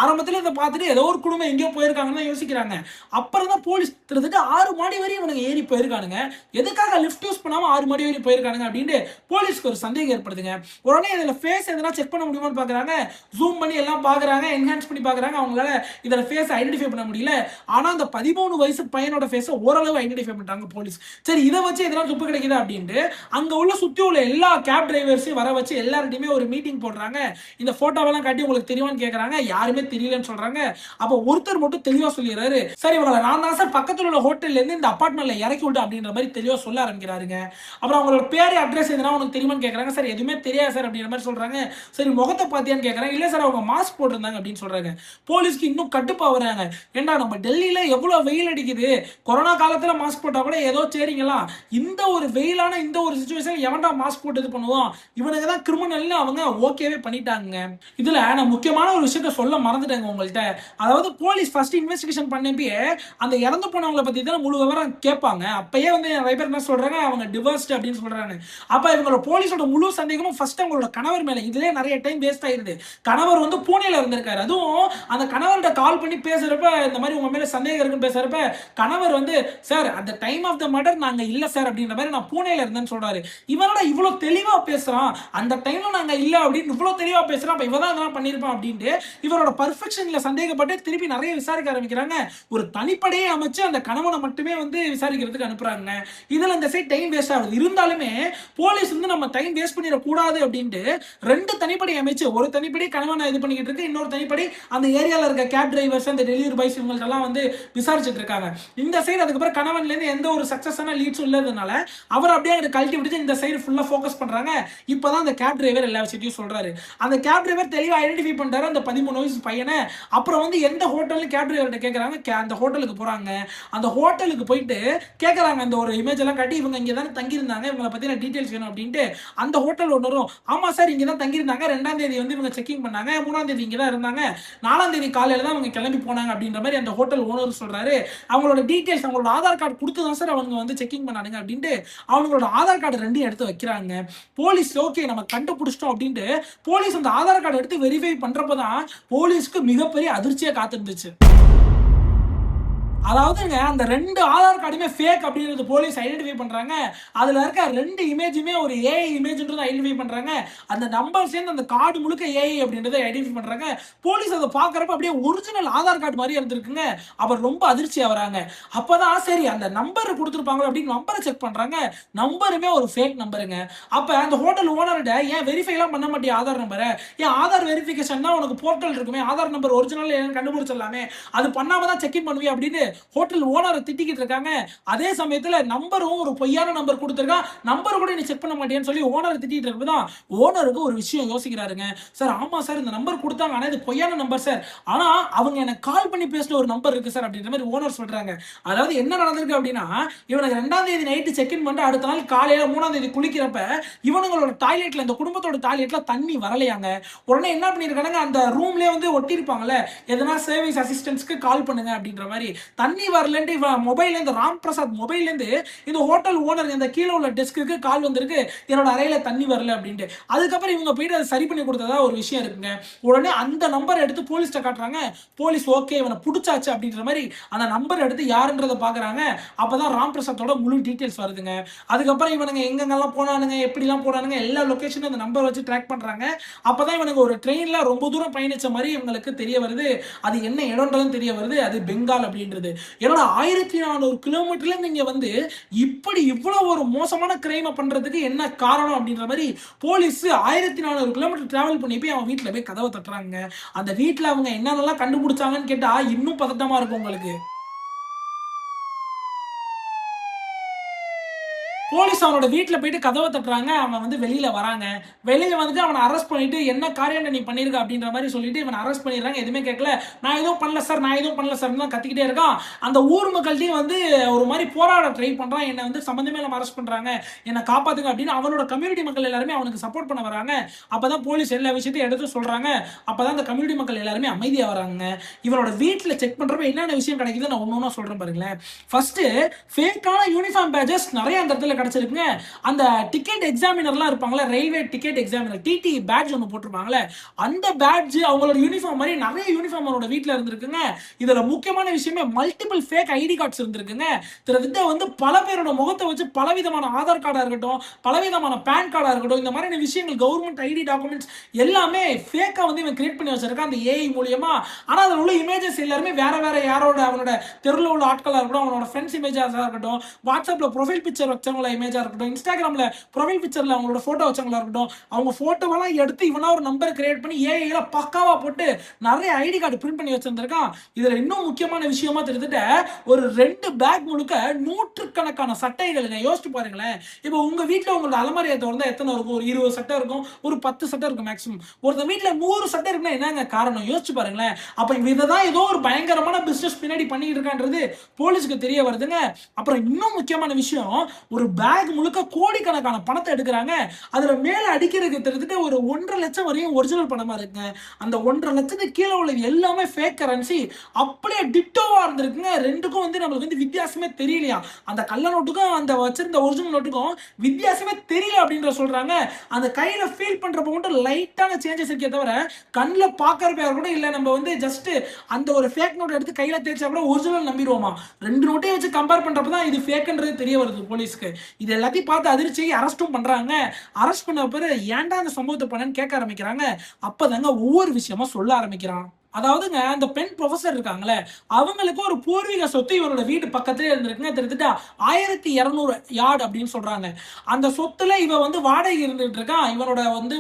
ஆரம்பத்துல இதை பார்த்துட்டு ஏதோ ஒரு குடும்பம் எங்கேயோ போயிருக்காங்கன்னு யோசிக்கிறாங்க. அப்புறம் தான் போலீஸ் கிட்டத்தட்ட 6 மாடி வரையும் இவனுக்கு ஏறி போயிருக்கானுங்க. எதுக்காக லிஃப்ட் யூஸ் பண்ணாம 6 மாடி வரையும் போயிருக்கானுங்க அப்படின்னு போலீஸ்க்கு ஒரு சந்தேகம் ஏற்படுதுங்க. உடனே இதுல ஃபேஸ் எதனா செக் பண்ண முடியுமான்னு பாக்குறாங்க. ஜூம் பண்ணி எல்லாம் பாக்குறாங்க, என்ஹான்ஸ் பண்ணி பாக்குறாங்க. அவங்களால இதுல ஃபேஸ் ஐடென்டிஃபை பண்ண முடியல. ஆனா அந்த 13 வயசு பையனோட ஃபேஸை ஓரளவு ஐடென்டிஃபை பண்ணிட்டாங்க போலீஸ். சரி இதை வச்சு எதனா துப்பு கிடைக்குதா அப்படின்ட்டு அங்க உள்ள சுத்தி உள்ள எல்லா கேப் டிரைவர்ஸையும் வர வச்சு எல்லார்ட்டையுமே ஒரு மீட்டிங் போடுறாங்க. இந்த போட்டோவெல்லாம் காட்டி உங்களுக்கு தெரியுமான்னு கேட்கறாங்க. யாருமே தெரியலன்னு சொல்றாங்க. அப்ப ஒருத்தர் மட்டும் தெளிவா சொல்லிடுறாரு, சரி இவங்களை நான் தான் சார் பக்கத்துல உள்ள ஹோட்டல்ல இருந்து இந்த அபார்ட்மெண்ட்ல இறக்கி விட்டு அப்படின்ற மாதிரி தெளிவா சொல்ல ஆரம்பிக்கிறாருங்க. அப்புறம் அவங்களோட பேரு அட்ரஸ் எதுனா உனக்கு தெரியுமான்னு கேட்கறாங்க. சார் எதுவுமே தெரியாது சார் அப்படின்ற மாதிரி சொல்றாங்க. சரி முகத்தை பாத்தியான்னு கேட்கறாங்க. இல்ல சார் அவங்க மாஸ்க் போட்டிருந்தாங்க அப்படின்னு சொல்றாங்க. போலீஸ்க்கு இன்னும் கட்டுப்பா வராங்க. ஏண்டா நம்ம டெல்லியில எவ்வளவு வெயில் அடிக்குது, கொரோனா காலத்துல மாஸ்க் போட்டா கூட ஏதோ சரிங்களா, இந்த ஒரு வெயிலான இந்த ஒரு சிச்சுவேஷன் எவன்டா மாஸ்க் போட்டு இது பண்ணுவோம், இவனுக்கு தான் கிரிமினல்னு அவங்க ஓகேவே பண்ணிட்டாங்க. இதுல நான் முக்கியமான ஒரு விஷயத்த சொல்ல மறந்துட்டேங்க உங்கள்கிட்ட. அதாவது போலீஸ் ஃபர்ஸ்ட் இன்வெஸ்டிகேஷன் பண்ணப்பே அந்த இறந்து போனவங்களை பத்தி தான் முழு விவரம் கேட்பாங்க. அப்பயே வந்து நிறைய பேர் என்ன சொல்றாங்க, அவங்க டிவோர்ஸ்ட் அப்படின்னு சொல்றாங்க. அப்ப இவங்களோட போலீஸோட முழு சந்தேகமும் ஃபர்ஸ்ட் அவங்களோட கணவர் மேல. இதுலயே நிறைய டைம் வேஸ்ட் ஆயிருது. கணவர் வந்து பூனேல இருந்திருக்காரு. அதுவும் அந்த கணவர்கிட்ட கால் பண்ணி பேசுறப்ப இந்த மாதிரி உங்க மேல சந்தேகம் இருக்குன்னு பேசுறப்ப கணவர் வந்து சார் அந்த டைம் ஆஃப் த மர்டர் நாங்க இல்ல சார் அப்படின்ற மாதிரி நான் பூனேல இருந்தேன்னு சொல்றாரு. இவனோட இவ்வளவு தெளிவா பேசுறான், அந்த டைம்ல நாங்க இல்ல அப்படின்னு இவ்வளவு தெளிவா பேசுறான், அப்ப இவதான் அதெல்லாம் பண்ணிருப்பான் அப்படின்ட்டு இவரோட பர்ஃபெக்ஷன்ல சந்தேகப்பட்டு திருப்பி நிறைய விசாரிக்க ஆரம்பிக்கிறாங்க. ஒரு தனிப்படையை அமைச்சு அந்த கணவனை மட்டுமே வந்து விசாரிக்கிறதுக்கு அனுப்புறாங்க. இதுல இந்த சைட் டைம் வேஸ்ட் ஆகுது. இருந்தாலுமே போலீஸ் வந்து நம்ம டைம் வேஸ்ட் பண்ணிட கூடாது அப்படின்ட்டு 2 தனிப்படை அமைச்சு, ஒரு தனிப்படை கணவனை இது பண்ணிக்கிட்டு இருக்கு, இன்னொரு தனிப்படை அந்த ஏரியால இருக்க கேப் டிரைவர்ஸ் அந்த டெலிவரி பாய்ஸ் இவங்கள்ட்ட எல்லாம் வந்து விசாரிச்சுட்டு இருக்காங்க. இந்த சைடு அதுக்கப்புறம் கணவன்ல இருந்து எந்த ஒரு சக்சஸான லீட்ஸும் இல்லாதனால அவர் அப்படியே ஹெல்மெட் கழட்டி விட்டு இந்த சைடு ஃபுல்லா ஃபோக்கஸ் பண்றாங்க. இப்பதான் அந்த கேப் டிரைவர் எல்லா விஷயத்தையும் சொல்றாரு. அந்த கேப் டிரைவர் தெளிவா ஐடென்டிஃபை பண்றாரு அந்த 13 வயசு பையனை. அப்புறம் வந்து எந்த ஹோட்டல்னு கேப் டிரைவர்கிட்ட கேட்கறாங்க. அந்த ஹோட்டலுக்கு போறாங்க. அந்த ஹோட்டலுக்கு போயிட்டு கேட்கறாங்க, அந்த ஒரு இமேஜ் எல்லாம் காட்டி, இவங்க இங்க தானே தங்கி இருந்தாங்க, இவங்களை பத்தின டீடைல்ஸ் வேணும் அப்படின்ட்டு. அந்த ஹோட்டல் ஓனரும், ஆமா சார் இங்க தான் தங்கி இருந்தாங்க, 2ஆம் தேதி வந்து இவங்க செக்கிங் பண்ணாங்க, 3ஆம் தேதி இங்க தான் இருந்தாங்க, 4ஆம் தேதி காலையில தான் அவங்க கிளம்பி போனாங்க அப்படின்ற மாதிரி அந்த ஹோட்டல் ஓனர் சொல்றாரு. அவங்களோட டீடைல்ஸ், அவங்களோட ஆதார் கார்டு கொடுத்து தான் சார் அவங்க வந்து செக்கிங் பண்ணானுங்க அப்படின்ட்டு அவங்களோட ஆதார் கார்டு 2 எடுத்து வைக்கிறாங்க. போலீஸ் ஓகே நம்ம கண்டுபிடிச்சிட்டோம் அப்படின்ட்டு போலீஸ் அந்த ஆதார் கார்டு எடுத்து வெரிஃபை பண்றப்பதான் போலீஸ்க்கு மிகப்பெரிய அதிர்ச்சியா காத்திருந்துச்சு. அதாவதுங்க அந்த 2 ஆதார் கார்டுமே ஃபேக் அப்படின்றது போலீஸ் ஐடென்டிஃபை பண்றாங்க. அதுல இருக்க 2 இமேஜுமே ஒரு ஏஐ இமேஜ்ன்றத ஐடென்டிஃபை பண்றாங்க. அந்த நம்பர் சேர்ந்து அந்த கார்டு முழுக்க ஏஐ அப்படின்றத ஐடென்டிஃபை பண்றாங்க. போலீஸ் அதை பார்க்கறப்ப அப்படியே ஒரிஜினல் ஆதார் கார்டு மாதிரி இருந்திருக்குங்க. அப்புறம் ரொம்ப அதிர்ச்சி ஆவறாங்க. அப்பதான் சரி அந்த நம்பர் கொடுத்துருப்பாங்க அப்படின்னு நம்பரை செக் பண்றாங்க. நம்பருமே ஒரு ஃபேக் நம்பருங்க. அப்ப அந்த ஹோட்டல் ஓனர்கிட்ட ஏன் வெரிஃபை எல்லாம் பண்ண மாட்டியா ஆதார் நம்பரை, ஏன் ஆதார் வெரிஃபிகேஷன் தான் உனக்கு போர்ட்டல் இருக்குமே, ஆதார் நம்பர் ஒரிஜினல் கண்டுபிடிச்சிடலாமே, அது பண்ணாம தான் செக் இன் பண்ணுவியா அப்படின்னு ஹோட்டல் ஓனரை திட்டிக்கிட்டு இருக்காங்க. அதே சமயத்துல நம்பரும் ஒரு பொய்யான நம்பர் கொடுத்திருக்கான், நம்பர் கூட நீ செக் பண்ண மாட்டேன்னு சொல்லி ஓனரை திட்டிட்டு இருப்பதான் ஓனருக்கு ஒரு விஷயம் யோசிக்கிறாருங்க. சார் ஆமா சார் இந்த நம்பர் கொடுத்தாங்க, ஆனா இது பொய்யான நம்பர் சார், ஆனா அவங்க எனக்கு கால் பண்ணி பேசின ஒரு நம்பர் இருக்கு சார் அப்படின்ற மாதிரி ஓனர் சொல்றாங்க. அதாவது என்ன நடந்திருக்கு அப்படின்னா, இவனுக்கு 2ஆம் தேதி நைட்டு செக் இன் பண்ணிட்டு அடுத்த நாள் காலையில 3ஆம் தேதி குளிக்கிறப்ப இவனுங்களோட டாய்லெட்ல, இந்த குடும்பத்தோட டாய்லெட்ல தண்ணி வரலையாங்க. உடனே என்ன பண்ணிருக்காங்க, அந்த ரூம்லயே வந்து ஒட்டி இருப்பாங்கல்ல, எதனா சர்வீஸ் அசிஸ்டன்ட்ஸ்க்கு கால் பண்ணுங்க அப்படின்ற மாதிரி. தண்ணி வரலன்ட்டு இவன் மொபைல்ல இருந்து, ராம் பிரசாத் மொபைல்ல இருந்து இந்த ஹோட்டல் ஓனர் இந்த கீழே உள்ள டெஸ்க்கு கால் வந்திருக்கு, என்னோட அறையில தண்ணி வரல அப்படின்ட்டு. அதுக்கப்புறம் இவங்க போயிட்டு அதை சரி பண்ணி கொடுத்ததா ஒரு விஷயம் இருக்குங்க. உடனே அந்த நம்பர் எடுத்து போலீஸ்ட்ட காட்டுறாங்க. போலீஸ் ஓகே இவனை பிடிச்சாச்சு அப்படின்ற மாதிரி அந்த நம்பர் எடுத்து யாருன்றதை பாக்குறாங்க. அப்பதான் ராம் பிரசாத்தோட முழு டீடைல்ஸ் வருதுங்க. அதுக்கப்புறம் இவனுங்க எங்கெங்கெல்லாம் போனானுங்க, எப்படிலாம் போனானுங்க, எல்லா லொகேஷனும் அந்த நம்பர் வச்சு ட்ராக் பண்றாங்க. அப்பதான் இவனுக்கு ஒரு ட்ரெயின்ல ரொம்ப தூரம் பயணிச்ச மாதிரி இவங்களுக்கு தெரிய வருது. அது என்ன இடம்ன்றதும் தெரிய வருது, அது பெங்கால் அப்படின்றது. என்னோட 1400 கிலோமீட்டர்ல நீங்க வந்து இப்படி இவ்வளவு ஒரு மோசமான கிரைம் பண்றதுக்கு என்ன காரணம் அப்படின்ற மாதிரி போலீஸ் 1400 கிலோமீட்டர் டிராவல் பண்ணி போய் அவன் வீட்டுல போய் கதவை தட்டுறாங்க. அந்த வீட்டுல அவங்க என்னென்னலாம் கண்டுபிடிச்சாங்கன்னு கேட்டா இன்னும் பதட்டமா இருக்கும் உங்களுக்கு. போலீஸ் அவனோட வீட்டுல போயிட்டு கதவை தட்டுறாங்க. அவன் வந்து வெளியில வராங்க. வெளியில வந்துட்டு அவனை அரெஸ்ட் பண்ணிட்டு என்ன காரியம் நீ பண்ணிருக்க அப்படின்ற மாதிரி சொல்லிட்டு இவன் அரெஸ்ட் பண்ணிடுறாங்க. எதுவுமே கேட்கல. நான் எதுவும் பண்ணல சார், நான் எதுவும் பண்ணல சார் தான் கத்திக்கிட்டே இருக்கான். அந்த ஊர் மக்கள்கிட்டையும் வந்து ஒரு மாதிரி போராட ட்ரை பண்றான். என்ன வந்து சம்பந்தமே இல்லாம அரெஸ்ட் பண்றாங்க, என்ன காப்பாத்துங்க அப்படின்னு அவனோட கம்யூனிட்டி மக்கள் எல்லாருமே அவனுக்கு சப்போர்ட் பண்ண வராங்க. அப்பதான் போலீஸ் எல்லா விஷயத்தையும் எடுத்து சொல்றாங்க. அப்பதான் அந்த கம்யூனிட்டி மக்கள் எல்லாருமே அமைதியா வராங்க. இவனோட வீட்டுல செக் பண்றப்ப என்னென்ன விஷயம் கிடைக்குது நான் ஒன்னொன்னா சொல்றேன் பாருங்களேன். ஃபர்ஸ்ட் ஃபேக்கான யூனிஃபார்ம் பேஜஸ் நிறைய அந்த இடத்துல கிடைச்சிருக்குங்க. அந்த டிக்கெட் எக்ஸாமினர்லாம் இருப்பாங்கல்ல, railway ticket examiner TT badge ஒன்று போட்டிருப்பாங்கல்ல, அந்த பேட்ஜ் அவங்களோட யூனிஃபார்ம் மாதிரி நிறைய யூனிஃபார்ம் அவனோட வீட்டில் இருந்திருக்குங்க. இதுல முக்கியமான விஷயமே மல்டிபிள் ஃபேக் ஐடி கார்ட்ஸ் இருந்திருக்குங்க. கிட்டத்தட்ட வந்து பல பேரோட முகத்தை வச்சு பலவிதமான ஆதார் கார்டா இருக்கட்டும், பலவிதமான பேன் கார்டா இருக்கட்டும், இந்த மாதிரியான விஷயங்கள் கவர்மெண்ட் ஐடி டாக்குமெண்ட்ஸ் எல்லாமே ஃபேக்கா வந்து இவன் கிரியேட் பண்ணி வச்சிருக்கான் அந்த ஏஐ மூலியமா. ஆனா அதில் உள்ள இமேஜஸ் எல்லாருமே வேற வேற யாரோட, அவனோட தெருவில் உள்ள ஆட்களா இருக்கட்டும், அவனோட ஃப்ரெண்ட்ஸ் இமேஜஸா இருக்கட்டும், வாட்ஸ்அப்ல ப்ரொஃபைல் பிக்சர் வச்சவங்கள இமேஜா இருக்கட்டும், இன்ஸ்டாகிராம்ல ப்ரொஃபைல் பிக்சர்ல அவங்களோட போட்டோ வச்சவங்களா இருக்கட்டும், அவங்க போட்டோவெல்லாம் எடுத்து இவனா ஒரு நம்பர் கிரியேட் பண்ணி ஏஐல பக்காவா போட்டு நிறைய ஐடி கார்டு பிரிண்ட் பண்ணி வச்சிருந்திருக்கான். இதுல இன்னும் முக்கியமான விஷயமா தெரிஞ்சுட்டு ஒரு 2 பேக் முழுக்க நூற்றுக்கணக்கான சட்டைகளுங்க. யோசிச்சு பாருங்களேன். இப்போ உங்க வீட்டுல உங்களோட அலமாரியை திறந்தா எத்தனை இருக்கும்? ஒரு 20 சட்டை இருக்கும், ஒரு 10 சட்டை இருக்கும் மேக்ஸிமம். ஒருத்த வீட்டுல 100 சட்டை இருக்குன்னா என்னங்க காரணம்? யோசிச்சு பாருங்களேன். அப்ப இதுதான் ஏதோ ஒரு பயங்கரமான பிசினஸ் பின்னாடி பண்ணிட்டு இருக்கான்றது போலீஸ்க்கு தெரிய வருதுங்க. அப்புறம் இன்னும் முக்கியமான விஷயம், ஒரு பேக் முழுக்க கோடிக்கணக்கான பணத்தை எடுக்கிறாங்க. அதுல மேல அடிக்கிறதுக்கு தெரிஞ்சுட்டு ஒரு 1.5 லட்சம் வரையும் ஒரிஜினல் பணமா இருக்குங்க. அந்த 1.5 லட்சத்துக்கு கீழே உள்ளது எல்லாமே ஃபேக் கரன்சி. அப்படியே டிட்டோவா இருந்திருக்குங்க. ரெண்டுக்கும் வந்து நம்மளுக்கு வந்து வித்தியாசமே தெரியலையா. அந்த கள்ள நோட்டுக்கும் அந்த வச்சிருந்த ஒரிஜினல் நோட்டுக்கும் வித்தியாசமே தெரியல அப்படின்ற சொல்றாங்க. அந்த கையில ஃபீல் பண்றப்ப மட்டும் லைட்டான சேஞ்சஸ் இருக்கே தவிர கண்ணில் பார்க்கறப்ப கூட இல்ல. நம்ம வந்து ஜஸ்ட் அந்த ஒரு ஃபேக் நோட் எடுத்து கையில தேய்ச்சா கூட ஒரிஜினல் நம்பிடுவோமா. 2 நோட்டையும் வச்சு கம்பேர் பண்றப்ப தான் இது ஃபேக்ன்றது தெரிய வருது போலீஸ்க்கு. இது எல்லாத்தையும் பார்த்து அதிர்ச்சி அரெஸ்டும் பண்றாங்க. அரெஸ்ட் பண்ண பிறகு ஏன்டா அந்த சம்பவத்தை பண்ணன்னு கேட்க ஆரம்பிக்கிறாங்க. அப்பதாங்க ஒவ்வொரு விஷயமா சொல்ல ஆரம்பிக்கிறான். அதாவதுங்க அந்த பெண் ப்ரொஃபசர் இருக்காங்களே, அவங்களுக்கு ஒரு பூர்வீக சொத்து இவனோட வீட்டு பக்கத்துல இருந்திருக்குங்க. கிட்டத்தட்ட 1200 யார்டு அப்படின்னு சொல்றாங்க. அந்த சொத்துல இவன் வந்து வாடகை இருந்துட்டு இருக்கான். இவனோட வந்து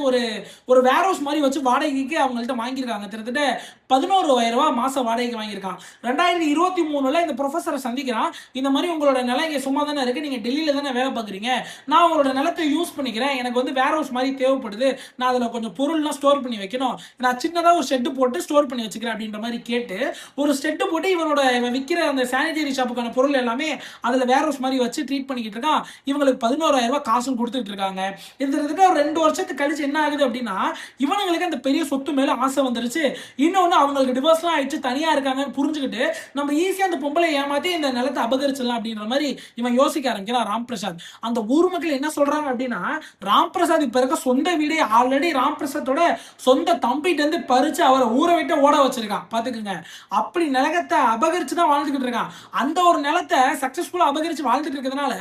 ஒரு வேர் ஹவுஸ் மாதிரி வச்சு வாடகைக்கு அவங்கள்ட்ட வாங்கியிருக்காங்க. கிட்டத்தட்ட 11,000 மாச வாடகைக்கு வாங்கியிருக்கான். 2023ல இந்த ப்ரொஃபஸரை சந்திக்கிறான். இந்த மாதிரி உங்களோட நிலம் இங்க சும்மா தானே இருக்கு, நீங்க டெல்லியில தானே வேலை பார்க்குறீங்க, நான் உங்களோட நிலத்தை யூஸ் பண்ணிக்கிறேன், எனக்கு வந்து வேர் ஹவுஸ் மாதிரி தேவைப்படுது, நான் அதில் கொஞ்சம் பொருள்லாம் ஸ்டோர் பண்ணி வைக்கணும், நான் சின்னதாக ஒரு ஷெட்டு போட்டு ஸ்டோர் பண்ணி வச்சுக்கிறேன் அப்படின்ற மாதிரி கேட்டு ஒரு ஷெட்டு போட்டு இவன் விற்கிற அந்த சானிடரி ஷாப்புக்கான பொருள் எல்லாமே அதில் வேர் ஹவுஸ் மாதிரி வச்சு ட்ரீட் பண்ணிக்கிட்டு இருக்கான். இவங்களுக்கு 11,000 காசும் கொடுத்துட்டு இருக்காங்க. இது கிட்டத்தட்ட ஒரு 2 வருஷத்துக்கு கழிச்சு என்ன ஆகுது அப்படின்னா, இவனுங்களுக்கு அந்த பெரிய சொத்து மேல ஆசை வந்துருச்சு. இன்னொன்னு அவங்களுக்கு டிவோர்ஸ்லாம் ஆயிடுச்சு, தனியா இருக்காங்கன்னு புரிஞ்சுக்கிட்டு நம்ம ஈஸியா அந்த பொம்பளை ஏமாத்தி இந்த நிலத்தை அபகரிச்சிடலாம் அப்படின்ற மாதிரி இவன் யோசிக்க ஆரம்பிக்கிறான் ராம் பிரசாத். அந்த ஊர் மக்கள் என்ன சொல்றாங்க அப்படின்னா, ராம் பிரசாத் இப்ப இருக்க சொந்த வீடே ஆல்ரெடி ராம் பிரசாத்தோட சொந்த தம்பிட்டு இருந்து பறிச்சு அவரை ஊரை விட்டு ஓட வச்சிருக்கான் பாத்துக்குங்க. அப்படி நிலத்தை அபகரிச்சு தான் வாழ்ந்துகிட்டு இருக்கான். அந்த ஒரு நிலத்தை சக்சஸ்ஃபுல்லா அபகரிச்சு வாழ்ந்துட்டு இருக்கிறதுனால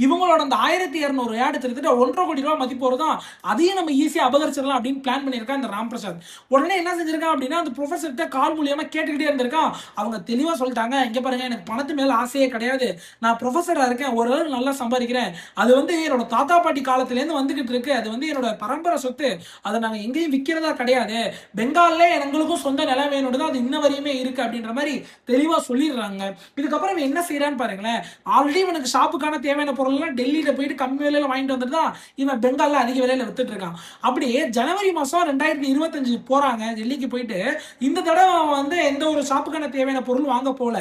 இவங்களோட அந்த 1200 ஏடு கிட்டத்தட்ட 1.5 கோடி ரூபாய் மதிப்பு வருதான், அதையும் நம்ம ஈஸியா அபகரிச்சிடலாம் அப்படின்னு பிளான் பண்ணியிருக்கான் இந்த ராம் பிரசாத். உடனே என்ன செஞ்சிருக்கான் அப்படின்னா, அந்த ப்ரொஃபஸர்கிட்ட கால் மூலியமா கேட்டுக்கிட்டே இருந்திருக்கான். அவங்க தெளிவா சொல்லிட்டாங்க, இங்க பாருங்க எனக்கு பணத்து மேல ஆசையே கிடையாது, நான் ப்ரொஃபஸரா இருக்கேன், ஓரளவு நல்லா சம்பாதிக்கிறேன், அது வந்து என்னோட தாத்தா பாட்டி காலத்துல இருந்து வந்துகிட்டு இருக்கு, அது வந்து என்னோட பரம்பரை சொத்து, அதை நாங்க எங்கேயும் விற்கிறதா கிடையாது, பெங்கால்ல எங்களுக்கும் சொந்த நிலம் வேணும்னு தான் அது இன்ன வரையுமே இருக்கு அப்படின்ற மாதிரி தெளிவா சொல்லிடுறாங்க. இதுக்கப்புறம் என்ன செய்யறான்னு பாருங்களேன். ஆல்ரெடி இவனுக்கு ஷாப்புக்கான தேவையான பொருள் எல்லாம் டெல்லியில போயிட்டு கம்மி விலையில வாங்கிட்டு வந்துட்டு தான் இவன் பெங்கால்ல அதிக விலையில வித்துட்டு இருக்கான். அப்படியே ஜனவரி மாசம் 2025 போறாங்க டெல்லிக்கு போயிட்டு. இந்த தடவை வந்து எந்த ஒரு ஷாப்புக்கான தேவையான பொருள் வாங்க போல,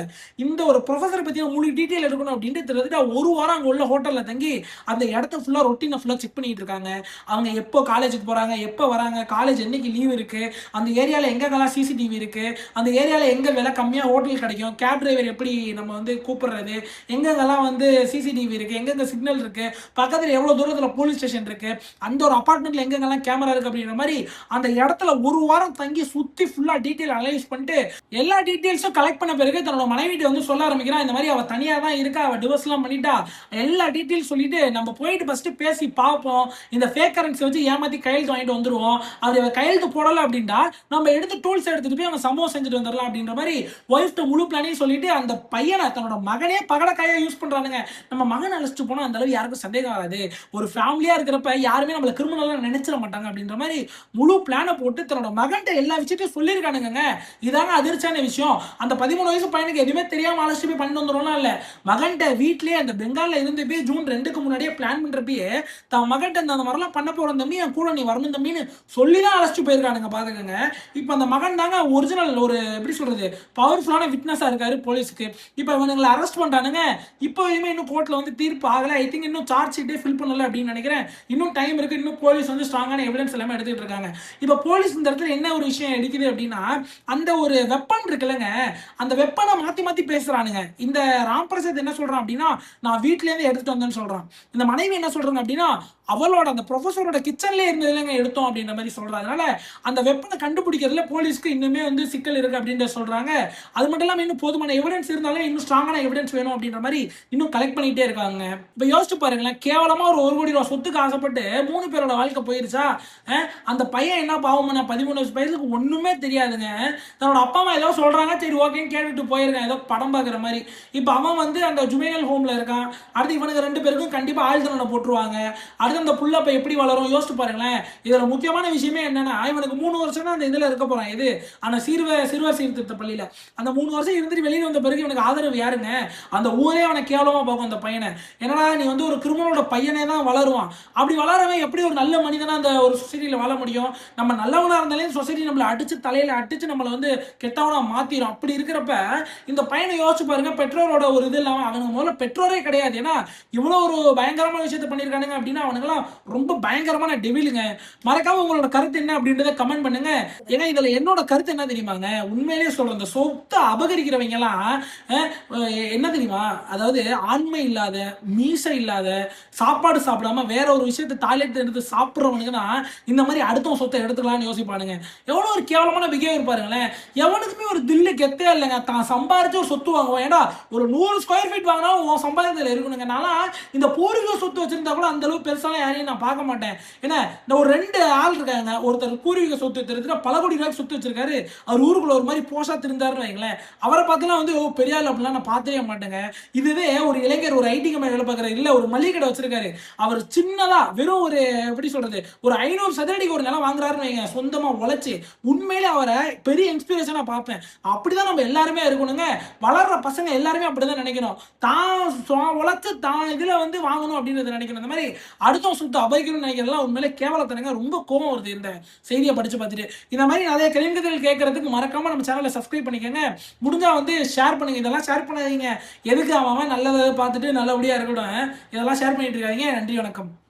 இந்த ஒரு ப்ரொஃபஸர் பத்தி முழு டீட்டெயில் எடுக்கணும் அப்படின்ட்டு கிட்டத்தட்ட ஒரு வாரம் அங்க உள்ள ஹோட்டல்ல தங்கி அந்த இடத்த ஃபுல்லா ரொட்டீனை ஃபுல்லா செக் பண்ணிட்டு இருக்காங்க. அவங்க எப்போ காலேஜுக்கு போறாங்க, எப்போ வராங்க, காலேஜ் என்னைக்கு லீவ் இருக்கு, அந்த ஏரியால எங்கெங்கெல்லாம் சிசிடிவி இருக்கு, அந்த ஏரியால எங்க விலை கம்மியா ஹோட்டல் கிடைக்கும், கேப் டிரைவர் எப்படி நம்ம வந்து கூப்பிடுறது, எங்கெங்கெல்லாம் வந்து சிசிடிவி இருக்கு, எங்கெங்க சிக்னல் இருக்கு, பக்கத்துல எவ்வளவு தூரத்துல போலீஸ் ஸ்டேஷன் இருக்கு, அந்த ஒரு அபார்ட்மெண்ட்ல எங்கெங்கெல்லாம் கேமரா இருக்கு அப்படின்ற மாதிரி அந்த இடத்துல ஒரு வாரம் தங்கி சுத்தி ஃபுல்லா டீடைல் அனலைஸ் பண்ணிட்டு எல்லா டீடைல்ஸும் கலெக்ட் பண்ண பிறகு தன்னோட மனைவிட்ட வந்து சொல்ல ஆரம்பிக்கிறான். இந்த மாதிரி அவ தனியா தான் இருக்கா, அவ டிவோர்ஸ் எல்லாம் பண்ணிட்டா, எல்லா டீடைல்ஸ் சொல்லிட்டு நம்ம போயிட்டு ஃபர்ஸ்ட் பேசி பார்ப்போம், இந்த ஃபேக் கரன்சி வச்சு ஏமாத்தி கையெழுத்து வாங்கிட்டு வந்துருவோம், அது கையெழுத்து போடல அப்படின்னா நம்ம எடுத்து டூல்ஸ் எடுத்துட்டு போய் அவங்க சம்பவம் செஞ்சுட்டு வந்துடலாம் அப்படின்ற மாதிரி ஒய்ஃப்ட்ட முழு பிளானையும் சொல்லிட்டு அந்த பையனை தன்னோட மகனே பகடக்காயா யூஸ் பண்றானுங்க. நம்ம மகன் அழைச்சிட்டு போனா அந்த அளவு யாருக்கும் சந்தேகம் வராது, ஒரு ஃபேமிலியா இருக்கிறப்ப யாருமே நம்மள கிரிமினலா நினைச்சிட மாட்டாங்க அப்படின்ற மாதிரி முழு பிளானை போட்டு தன்னோட மகன்கிட்ட எல்லா விஷயத்தையும் சொல்லியிருக்கானுங்க. இதாங்க அதிர்ச்சியான விஷயம். அந்த 13 வயசு பையனுக்கு எதுவுமே தெரியாம அழைச்சிட்டு போய் பண்ணிட்டு வந்துடும்லாம் இல்ல, மகன்கிட்ட வீட்லயே அந்த பெங்கால்ல இருந்து போய் ஜூன் 2க்கு முன்னாடியே பிளான் பண்றப்பயே தான் மகன்கிட்ட அந்த மாதிரிலாம் பண்ண போற தம்பி என் கூட நீ வரணும் தம்பின்னு சொல்லிதான் அழைச்சிட்டு போயிருக்கானுங்க பாத்துக்கங்க. இப்ப அந்த மகன் தாங்க ஒரிஜினல் ஒரு எப்படி சொல்றது பவர்ஃபுல்லான விட்னஸா இருக்காரு போலீஸ்க்கு. இப்ப இவனுங்களை அரெஸ்ட் பண்றானுங்க. இப்போ இன்னும் கோர்ட்ல வந்து தீர்ப்பு ஆகல. ஐ திங்க் இன்னும் சார்ஜ் ஷீட்டே ஃபில் பண்ணல அப்படின்னு நினைக்கிறேன். இன்னும் டைம் இருக்கு. இன்னும் போலீஸ் வந்து ஸ்ட்ராங்கான எவிடன்ஸ் எல்லாமே எடுத்துட்டு இருக்காங்க. இப்ப போலீஸ் இந்த இடத்துல என்ன ஒரு விஷயம் எடுக்குது அப்படின்னா, அந்த ஒரு வெப்பன் இருக்குல்லங்க, அந்த வெப்பனை மாத்தி மாத்தி பேசுறானுங்க. இந்த ராம் பிரசாத் என்ன சொல்றான் அப்படின்னா, நான் வீட்ல இருந்து எடுத்துட்டு வந்தேன்னு சொல்றான். இந்த மனைவி என்ன சொல்றாங்க அப்படின்னா, அவளோட அந்த ப்ரொஃபஸரோட கிச்சன்ல இருந்ததுலங்க எடுத்தோம் அப்படின்ற மாதிரி சொல்றாங்க. அதனால அந்த வெப்பனை கண்டுபிடிக்கிறதுல போலீஸ்க்கு இன்னுமே வந்து சிக்கல் இருக்கு அப்படின்னு சொல்றாங்க. அது மட்டும் இல்லாம இன்னும் போதுமான எவிடன்ஸ் இருந்தாலும் இன்னும் ஸ்ட்ராங்கான எவிடன்ஸ் வேணும் அப்படின்ற மாதிரி இன்னும் கலெக்ட் பண்ணிட்டே இருக்காங்க. இப்ப யோசிச்சு பாருங்களேன், கேவலமா ஒரு 1 கோடி ரூபாய் சொத்துக்கு ஆசைப்பட்டு 3 பேரோட வாழ்க்கை போயிருச்சா. அந்த பையன் என்ன பாவம் பண்ண, 13 வயசு பையனுக்கு ஒண்ணுமே தெரியாதுங்க. தன்னோட அப்பா அம்மா ஏதோ சொல்றாங்க, சரி ஓகேன்னு கேட்டுட்டு போயிருக்கான், ஏதோ படம் பாக்குற மாதிரி. இப்ப அவன் வந்து அந்த ஜுமைனல் ஹோம்ல இருக்கான். அடுத்து இவனுக்கு 2 பேருக்கும் கண்டிப்பா ஆயுள் தண்டனை போட்டுருவாங்க. அடுத்து அந்த புள்ள அப்ப எப்படி வளரும் யோசிச்சு பாருங்களேன். இதுல முக்கியமான விஷயமே என்னன்னா, இவனுக்கு 3 வருஷம் தான் அந்த இதுல இருக்க போறான். இது ஆனா சிறுவர் சீர்திருத்த பள்ளியில அந்த 3 வருஷம் இருந்துட்டு வெளியே வந்த பிறகு இவனுக்கு ஆதரவு யாருங்க? அந்த ஊரே அவனை கேவலமா பார்க்கும் அந்த பையனை. என்னடா நீ வந்து ஒரு கிரிமினலோட பையனே தான் வளருவான், அப்படி வளரவே எப்படி ஒரு நல்ல மனிதனா அந்த ஒரு சொசைட்டில வாழ முடியும்? நம்ம நல்லவனா இருந்தாலே சொசைட்டி நம்மளை அடிச்சு தலையில அடிச்சு நம்மளை வந்து கெட்டவனா மாத்திரும். அப்படி இருக்கிறப்ப இந்த பையனை யோசிச்சு பாருங்க. பெற்றோரோட ஒரு இது இல்லாம, அவனுக்கு முதல்ல பெற்றோரே கிடையாது. ஏன்னா இவ்வளவு ஒரு பயங்கரமான விஷயத்தை பண்ணிருக்கானுங்க அப்படின்னா அவனுங்கெல்லாம் ரொம்ப பயங்கரமான டெவிலுங்க. மறக்காம உங்களோட கருத்து என்ன அப்படின்றத கமெண்ட் பண்ணுங்க. ஏன்னா இதுல என்னோட கருத்து என்ன தெரியுமாங்க, உண்மையிலேயே சொல்றேன், இந்த சொத்தை அபகரிக்கிறவங்க எல்லாம் என்ன தெரியுமா, அதாவது ஆண்மை இல்லாத, மீசை இல்லாத, சாப்பாடு சாப்பிடாம வேற ஒரு விஷயத்தை டாய்லெட் எடுத்து சாப்பிடுறவனுக்கு தான் இந்த மாதிரி அடுத்த சொத்தை எடுத்துக்கலாம்னு யோசிப்பானுங்க. எவ்வளவு ஒரு கேவலமான பிஹேவியர் பாருங்களேன். எவனுக்குமே ஒரு தில்லு கெத்தே இல்லைங்க. தான் சம்பாரிச்சு ஒரு சொத்து வாங்குவோம். ஏன்னா ஒரு 100 ஸ்கொயர் ஃபீட் வாங்கினாலும் உன் சம்பாதியத்தில் இருக்கணுங்க. நான் இந்த பூர்வீக சொத்து வச்சிருந்தா கூட அந்த அளவு பெருசாலாம் யாரையும் நான் பார்க்க மாட்டேன். ஏன்னா இந்த ஒரு 2 ஆள் இருக்காங்க. ஒருத்தர் பூர்வீக சொத்து வச்சிருக்கிற பல கோடி ரூபாய்க்கு சொத்து வச்சிருக்காரு. அவர் ஊருக்குள்ள ஒரு மாதிரி போஷா திருந்தாருன்னு வைங்களேன். அவரை பார்த்துலாம் வந்து பெரிய ஆள் அப்படிலாம் நான் பார்த்தவே மாட்டேங்க. இதுவே ஒரு இளைஞர் ஒரு ஐடி கம்பெனி வேலை பார்க்குறாரு, இல்ல ஒரு மளிகை கடை வச்சிருக்காரு. அவர் சின்னதா வெறும் ஒரு எப்படி சொல்றது ஒரு 500 சதுரடிக்கு ஒரு நிலம் வாங்குறாருன்னு வைங்க, சொந்தமா உழைச்சு. உண்மையிலே அவரை பெரிய இன்ஸ்பிரேஷனா பார்ப்பேன். அப்படிதான் நம்ம எல்லாருமே இருக்கணுங்க. வளர்ற பசங்க எல்லாருமே அப்படிதான் நினைக்கணும். தான் உழைச்சு தான் இதுல வந்து வாங்கணும் அப்படின்றத நினைக்கணும். இந்த மாதிரி அடுத்தவன் சொத்து அபகரிக்கணும்னு நினைக்கிறதெல்லாம் உண்மையிலே கேவலத்தனங்க. ரொம்ப கோவம் வருது இந்த செய்தியை படிச்சு பார்த்துட்டு. இந்த மாதிரி நிறைய கேள்விகள் கேட்கறதுக்கு மறக்காம நம்ம சேனலை சப்ஸ்கிரைப் பண்ணிக்கோங்க. முடிஞ்சா வந்து ஷேர் பண்ணுங்க. இதெல்லாம் ஷேர் பண்ணாதீங்க. எதுக்கு அவன் நல்லதை பார்த்துட்டு நல்லபடியா இருக்கட்டும். இதெல்லாம் ஷேர் பண்ணிட்டு இருக்காதீங்க. நன்றி, வணக்கம்.